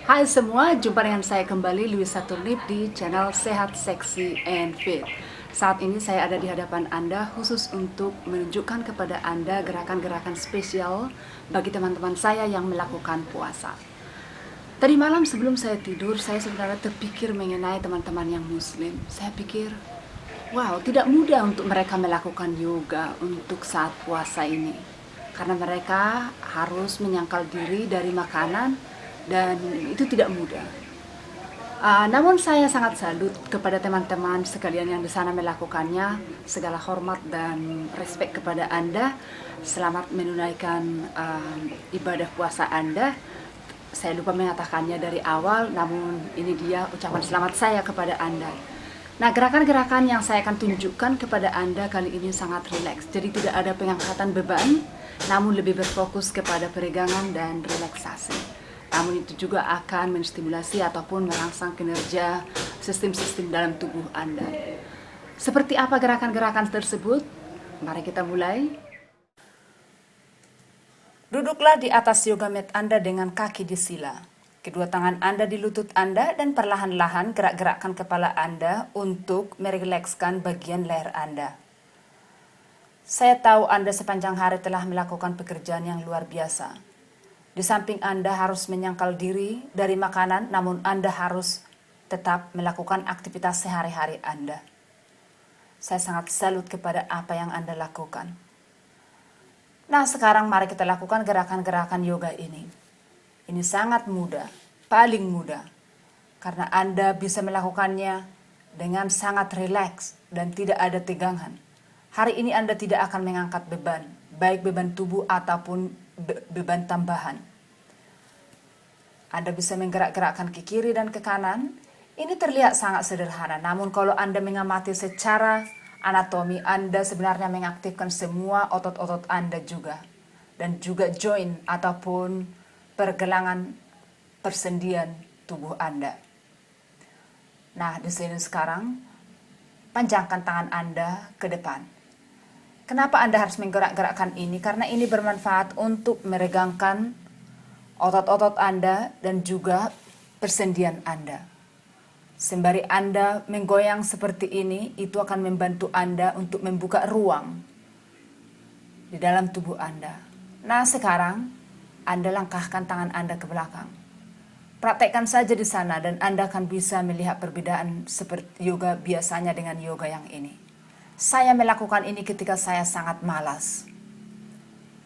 Hai semua, jumpa dengan saya kembali Luisa Turnip di channel Sehat, Seksi, and Fit. Saat ini saya ada di hadapan Anda khusus untuk menunjukkan kepada Anda gerakan-gerakan spesial bagi teman-teman saya yang melakukan puasa. Tadi malam sebelum saya tidur, saya sebenarnya terpikir mengenai teman-teman yang muslim. Saya pikir, wow, tidak mudah untuk mereka melakukan yoga untuk saat puasa ini. Karena mereka harus menyangkal diri dari makanan dan itu tidak mudah. Namun saya sangat salut kepada teman-teman sekalian yang di sana melakukannya. Segala hormat dan respek kepada Anda. Selamat menunaikan ibadah puasa Anda. Saya lupa mengatakannya dari awal, namun ini dia ucapan selamat saya kepada Anda. Nah, gerakan-gerakan yang saya akan tunjukkan kepada Anda kali ini sangat rileks. Jadi tidak ada pengangkatan beban, namun lebih berfokus kepada peregangan dan relaksasi. Namun itu juga akan menstimulasi ataupun merangsang kinerja sistem-sistem dalam tubuh Anda. Seperti apa gerakan-gerakan tersebut? Mari kita mulai. Duduklah di atas yoga mat Anda dengan kaki disila. Kedua tangan Anda di lutut Anda dan perlahan-lahan gerak-gerakkan kepala Anda untuk merilekskan bagian leher Anda. Saya tahu Anda sepanjang hari telah melakukan pekerjaan yang luar biasa. Di samping Anda harus menyangkal diri dari makanan, namun Anda harus tetap melakukan aktivitas sehari-hari Anda. Saya sangat salut kepada apa yang Anda lakukan. Nah, sekarang mari kita lakukan gerakan-gerakan yoga ini. Ini sangat mudah, paling mudah. Karena Anda bisa melakukannya dengan sangat rileks dan tidak ada tegangan. Hari ini Anda tidak akan mengangkat beban, baik beban tubuh ataupun beban tambahan. Anda bisa menggerak-gerakkan ke kiri dan ke kanan. Ini terlihat sangat sederhana, namun kalau Anda mengamati secara anatomi, Anda sebenarnya mengaktifkan semua otot-otot Anda juga. Dan juga joint ataupun pergelangan persendian tubuh Anda. Nah, di sini sekarang, panjangkan tangan Anda ke depan. Kenapa Anda harus menggerak-gerakkan ini? Karena ini bermanfaat untuk meregangkan otot-otot Anda dan juga persendian Anda. Sembari Anda menggoyang seperti ini, itu akan membantu Anda untuk membuka ruang di dalam tubuh Anda. Nah, sekarang Anda langkahkan tangan Anda ke belakang. Praktekkan saja di sana dan Anda akan bisa melihat perbedaan seperti yoga biasanya dengan yoga yang ini. Saya melakukan ini ketika saya sangat malas.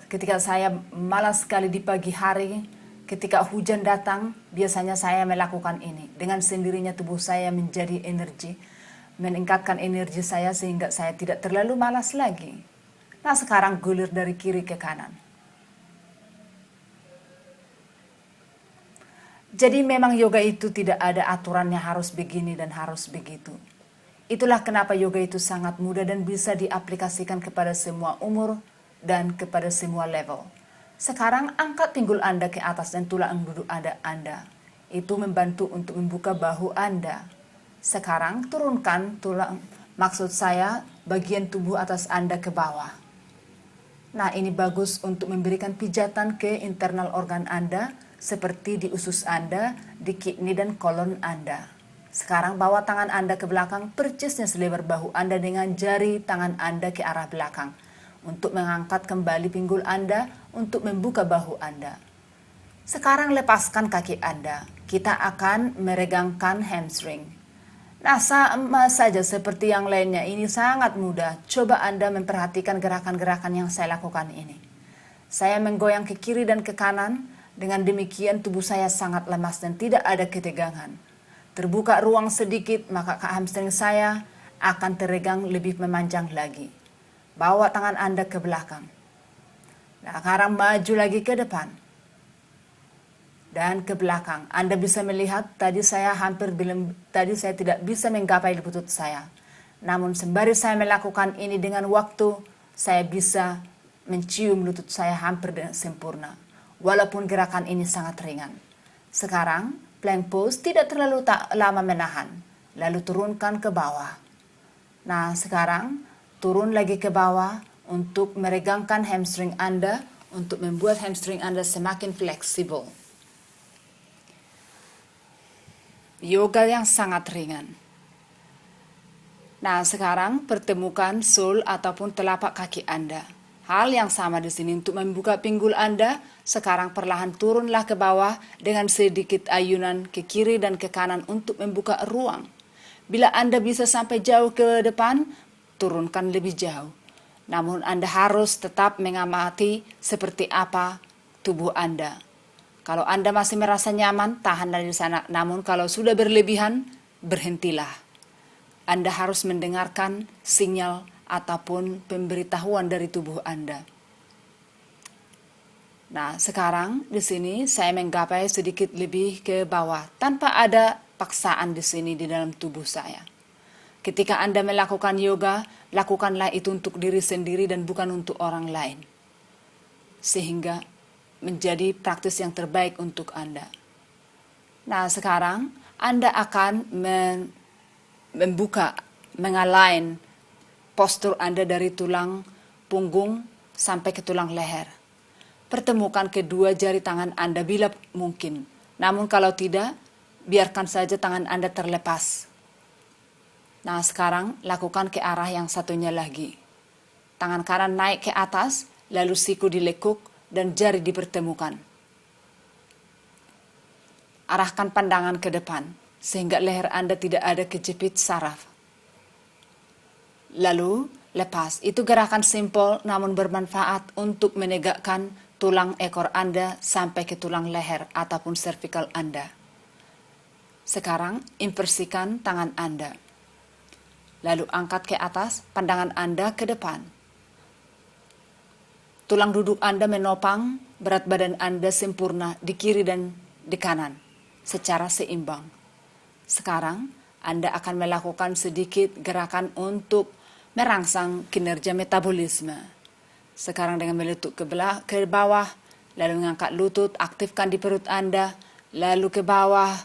Ketika saya malas sekali di pagi hari, ketika hujan datang, biasanya saya melakukan ini. Dengan sendirinya tubuh saya menjadi energi, meningkatkan energi saya sehingga saya tidak terlalu malas lagi. Nah, sekarang gulir dari kiri ke kanan. Jadi memang yoga itu tidak ada aturannya harus begini dan harus begitu. Itulah kenapa yoga itu sangat mudah dan bisa diaplikasikan kepada semua umur dan kepada semua level. Sekarang angkat pinggul Anda ke atas dan tulang duduk Anda. Itu membantu untuk membuka bahu Anda. Sekarang turunkan tulang, maksud saya bagian tubuh atas Anda ke bawah. Nah, ini bagus untuk memberikan pijatan ke internal organ Anda seperti di usus Anda, di kidney dan kolon Anda. Sekarang bawa tangan Anda ke belakang percisnya selebar bahu Anda dengan jari tangan Anda ke arah belakang untuk mengangkat kembali pinggul Anda untuk membuka bahu Anda. Sekarang lepaskan kaki Anda. Kita akan meregangkan hamstring. Nah, sama saja seperti yang lainnya, ini sangat mudah. Coba Anda memperhatikan gerakan-gerakan yang saya lakukan ini. Saya menggoyang ke kiri dan ke kanan, dengan demikian tubuh saya sangat lemas dan tidak ada ketegangan. Terbuka ruang sedikit, maka hamstring saya akan teregang lebih memanjang lagi. Bawa tangan Anda ke belakang. Nah, sekarang maju lagi ke depan. Dan ke belakang. Anda bisa melihat tadi saya tidak bisa menggapai lutut saya. Namun sembari saya melakukan ini dengan waktu, saya bisa mencium lutut saya hampir dengan sempurna. Walaupun gerakan ini sangat ringan. Sekarang plank pose tidak terlalu lama menahan. Lalu turunkan ke bawah. Nah, sekarang turun lagi ke bawah untuk meregangkan hamstring Anda, untuk membuat hamstring Anda semakin fleksibel. yoga yang sangat ringan. Nah, sekarang pertemukan sole ataupun telapak kaki Anda. Hal yang sama di sini untuk membuka pinggul Anda. Sekarang perlahan turunlah ke bawah dengan sedikit ayunan ke kiri dan ke kanan untuk membuka ruang. Bila Anda bisa sampai jauh ke depan, turunkan lebih jauh. Namun Anda harus tetap mengamati seperti apa tubuh Anda. Kalau Anda masih merasa nyaman, tahanlah di sana. Namun kalau sudah berlebihan, berhentilah. Anda harus mendengarkan sinyal ataupun pemberitahuan dari tubuh Anda. Nah, sekarang di sini saya menggapai sedikit lebih ke bawah tanpa ada paksaan di sini di dalam tubuh saya. Ketika Anda melakukan yoga, lakukanlah itu untuk diri sendiri dan bukan untuk orang lain. Sehingga menjadi praktis yang terbaik untuk Anda. Nah, sekarang Anda akan membuka, mengalign postur Anda dari tulang punggung sampai ke tulang leher. Pertemukan kedua jari tangan Anda bila mungkin. Namun kalau tidak, biarkan saja tangan Anda terlepas. Nah, sekarang lakukan ke arah yang satunya lagi. Tangan kanan naik ke atas, lalu siku dilekuk dan jari dipertemukan. Arahkan pandangan ke depan, sehingga leher Anda tidak ada kejepit saraf. Lalu, lepas. Itu gerakan simpel namun bermanfaat untuk menegakkan tulang ekor Anda sampai ke tulang leher ataupun cervical Anda. Sekarang, inversikan tangan Anda. Lalu angkat ke atas, pandangan Anda ke depan. Tulang duduk Anda menopang, berat badan Anda sempurna di kiri dan di kanan, secara seimbang. Sekarang, Anda akan melakukan sedikit gerakan untuk merangsang kinerja metabolisme. Sekarang dengan meletup ke bawah, lalu mengangkat lutut, aktifkan di perut Anda, lalu ke bawah,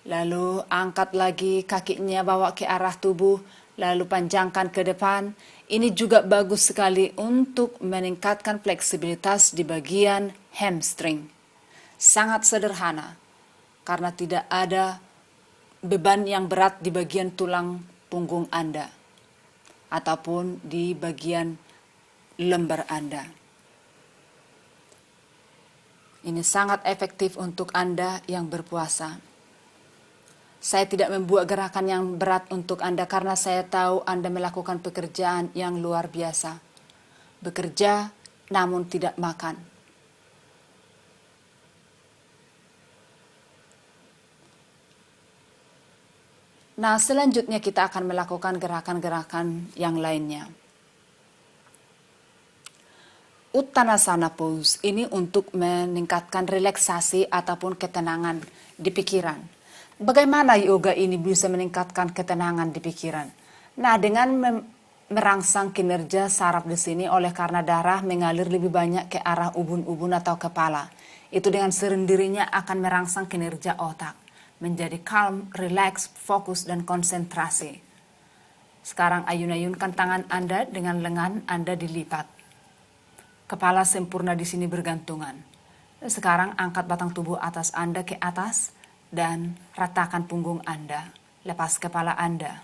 lalu angkat lagi kakinya bawa ke arah tubuh, lalu panjangkan ke depan. Ini juga bagus sekali untuk meningkatkan fleksibilitas di bagian hamstring. Sangat sederhana, karena tidak ada beban yang berat di bagian tulang punggung Anda ataupun di bagian lembar Anda. Ini sangat efektif untuk Anda yang berpuasa. Saya tidak membuat gerakan yang berat untuk Anda karena saya tahu Anda melakukan pekerjaan yang luar biasa. Bekerja namun tidak makan. Nah, selanjutnya kita akan melakukan gerakan-gerakan yang lainnya. Uttanasana pose ini untuk meningkatkan relaksasi ataupun ketenangan di pikiran. Bagaimana yoga ini bisa meningkatkan ketenangan di pikiran? Nah, dengan merangsang kinerja saraf di sini oleh karena darah mengalir lebih banyak ke arah ubun-ubun atau kepala. Itu dengan sendirinya akan merangsang kinerja otak, menjadi calm, relax, fokus, dan konsentrasi. Sekarang ayun-ayunkan tangan Anda dengan lengan Anda dilipat. Kepala sempurna di sini bergantungan. Sekarang angkat batang tubuh atas Anda ke atas dan ratakan punggung Anda. Lepas kepala Anda.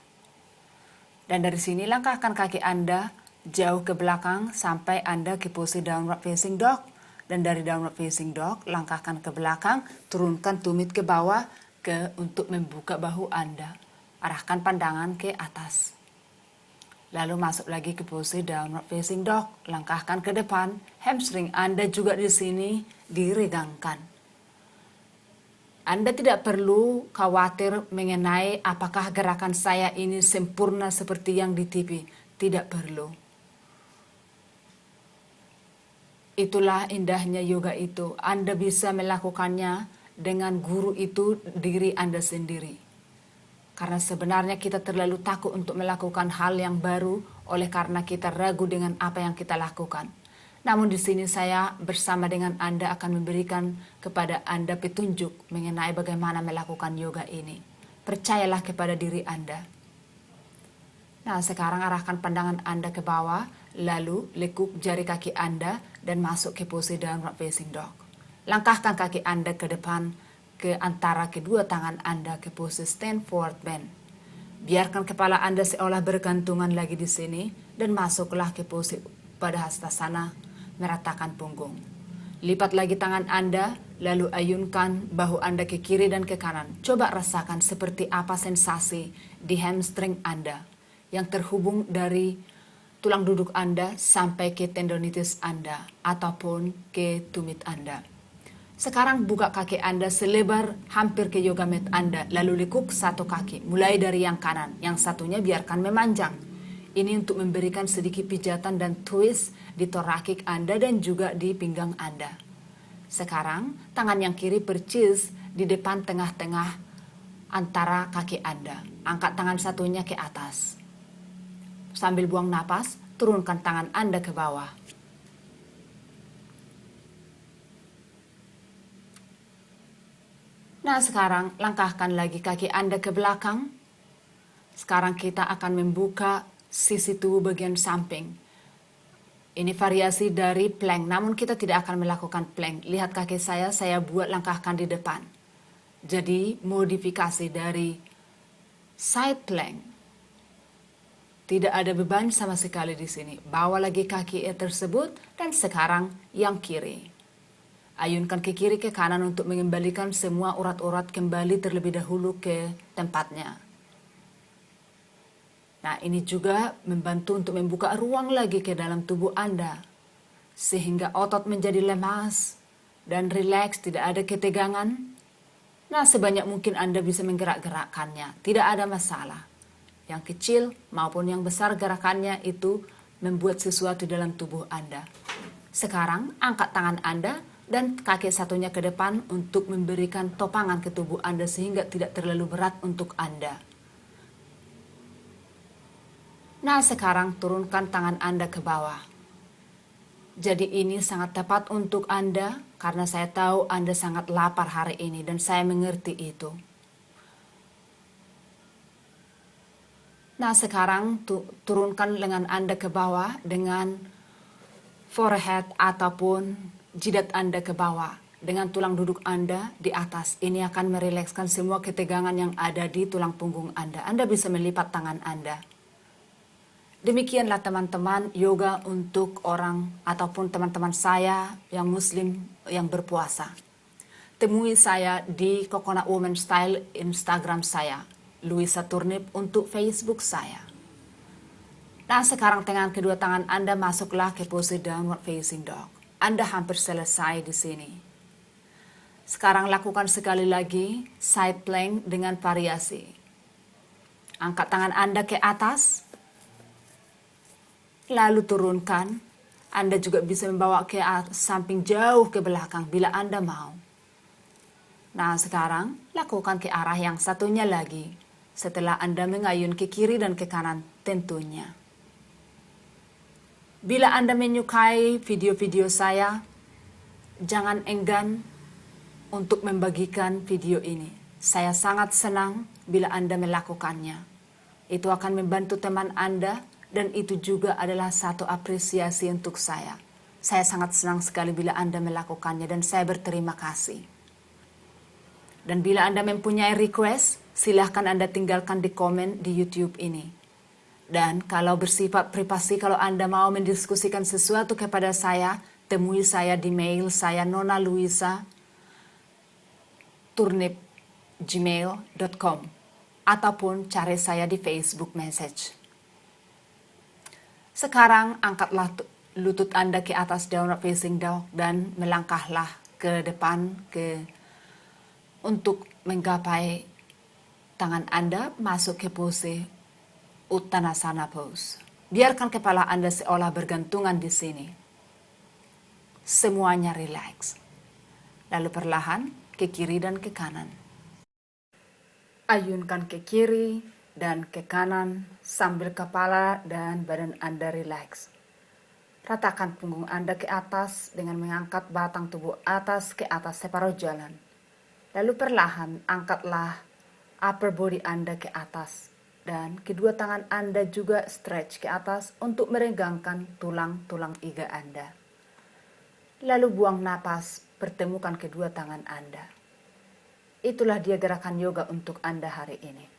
Dan dari sini langkahkan kaki Anda jauh ke belakang sampai Anda ke posisi downward facing dog. Dan dari downward facing dog, langkahkan ke belakang, turunkan tumit ke bawah untuk membuka bahu Anda. Arahkan pandangan ke atas. Lalu masuk lagi ke posisi downward facing dog, langkahkan ke depan, hamstring Anda juga di sini diregangkan. Anda tidak perlu khawatir mengenai apakah gerakan saya ini sempurna seperti yang di TV. Tidak perlu. Itulah indahnya yoga itu. Anda bisa melakukannya dengan guru itu diri Anda sendiri. Karena sebenarnya kita terlalu takut untuk melakukan hal yang baru oleh karena kita ragu dengan apa yang kita lakukan. Namun di sini saya bersama dengan Anda akan memberikan kepada Anda petunjuk mengenai bagaimana melakukan yoga ini. Percayalah kepada diri Anda. Nah, sekarang arahkan pandangan Anda ke bawah, lalu lekuk jari kaki Anda dan masuk ke posisi downward facing dog. Langkahkan kaki Anda ke depan, ke antara kedua tangan Anda ke posisi stand forward bend. Biarkan kepala Anda seolah bergantungan lagi di sini dan masuklah ke posisi pada hastasana, meratakan punggung. Lipat lagi tangan Anda, lalu ayunkan bahu Anda ke kiri dan ke kanan. Coba rasakan seperti apa sensasi di hamstring Anda yang terhubung dari tulang duduk Anda sampai ke tendonitis Anda ataupun ke tumit Anda. Sekarang buka kaki Anda selebar hampir ke yoga mat Anda, lalu lekuk satu kaki, mulai dari yang kanan, yang satunya biarkan memanjang. Ini untuk memberikan sedikit pijatan dan twist di torakik Anda dan juga di pinggang Anda. Sekarang, tangan yang kiri percis di depan tengah-tengah antara kaki Anda. Angkat tangan satunya ke atas. Sambil buang napas, turunkan tangan Anda ke bawah. Nah, sekarang langkahkan lagi kaki Anda ke belakang. Sekarang kita akan membuka sisi tubuh bagian samping. Ini variasi dari plank, namun kita tidak akan melakukan plank. Lihat kaki saya buat langkahkan di depan. Jadi, modifikasi dari side plank. Tidak ada beban sama sekali di sini. Bawa lagi kaki tersebut dan sekarang yang kiri. Ayunkan ke kiri ke kanan untuk mengembalikan semua urat-urat kembali terlebih dahulu ke tempatnya. Nah, ini juga membantu untuk membuka ruang lagi ke dalam tubuh Anda. Sehingga otot menjadi lemas dan rileks, tidak ada ketegangan. Nah, sebanyak mungkin Anda bisa menggerak-gerakkannya. Tidak ada masalah. Yang kecil maupun yang besar gerakannya itu membuat sesuatu dalam tubuh Anda. Sekarang, angkat tangan Anda dan kaki satunya ke depan untuk memberikan topangan ke tubuh Anda sehingga tidak terlalu berat untuk Anda. Nah, sekarang turunkan tangan Anda ke bawah. Jadi ini sangat tepat untuk Anda karena saya tahu Anda sangat lapar hari ini dan saya mengerti itu. Nah, sekarang turunkan lengan Anda ke bawah dengan forehead ataupun jidat Anda ke bawah dengan tulang duduk Anda di atas. Ini akan merilekskan semua ketegangan yang ada di tulang punggung Anda. Anda bisa melipat tangan Anda. Demikianlah teman-teman yoga untuk orang ataupun teman-teman saya yang muslim yang berpuasa. Temui saya di Coconut Woman Style Instagram saya, Luisa Turnip untuk Facebook saya. Nah, sekarang dengan kedua tangan Anda masuklah ke posisi downward facing dog. Anda hampir selesai di sini. Sekarang lakukan sekali lagi side plank dengan variasi. Angkat tangan Anda ke atas, lalu turunkan. Anda juga bisa membawa ke samping jauh ke belakang bila Anda mau. Nah, sekarang lakukan ke arah yang satunya lagi. Setelah Anda mengayun ke kiri dan ke kanan tentunya. Bila Anda menyukai video-video saya, jangan enggan untuk membagikan video ini. Saya sangat senang bila Anda melakukannya. Itu akan membantu teman Anda dan itu juga adalah satu apresiasi untuk saya. Saya sangat senang sekali bila Anda melakukannya dan saya berterima kasih. Dan bila Anda mempunyai request, silahkan Anda tinggalkan di komen di YouTube ini. Dan kalau bersifat privasi, kalau Anda mau mendiskusikan sesuatu kepada saya, temui saya di mail saya nonaluisa@gmail.com ataupun cari saya di Facebook message. Sekarang angkatlah lutut Anda ke atas downward facing dog dan melangkahlah ke depan untuk menggapai tangan Anda masuk ke posisi Uttanasana pose. Biarkan kepala Anda seolah bergantungan di sini. Semuanya rileks. Lalu perlahan ke kiri dan ke kanan. Ayunkan ke kiri dan ke kanan sambil kepala dan badan Anda rileks. Ratakan punggung Anda ke atas dengan mengangkat batang tubuh atas ke atas separuh jalan. Lalu perlahan angkatlah upper body Anda ke atas. Dan kedua tangan Anda juga stretch ke atas untuk meregangkan tulang-tulang iga Anda. Lalu buang napas, pertemukan kedua tangan Anda. Itulah dia gerakan yoga untuk Anda hari ini.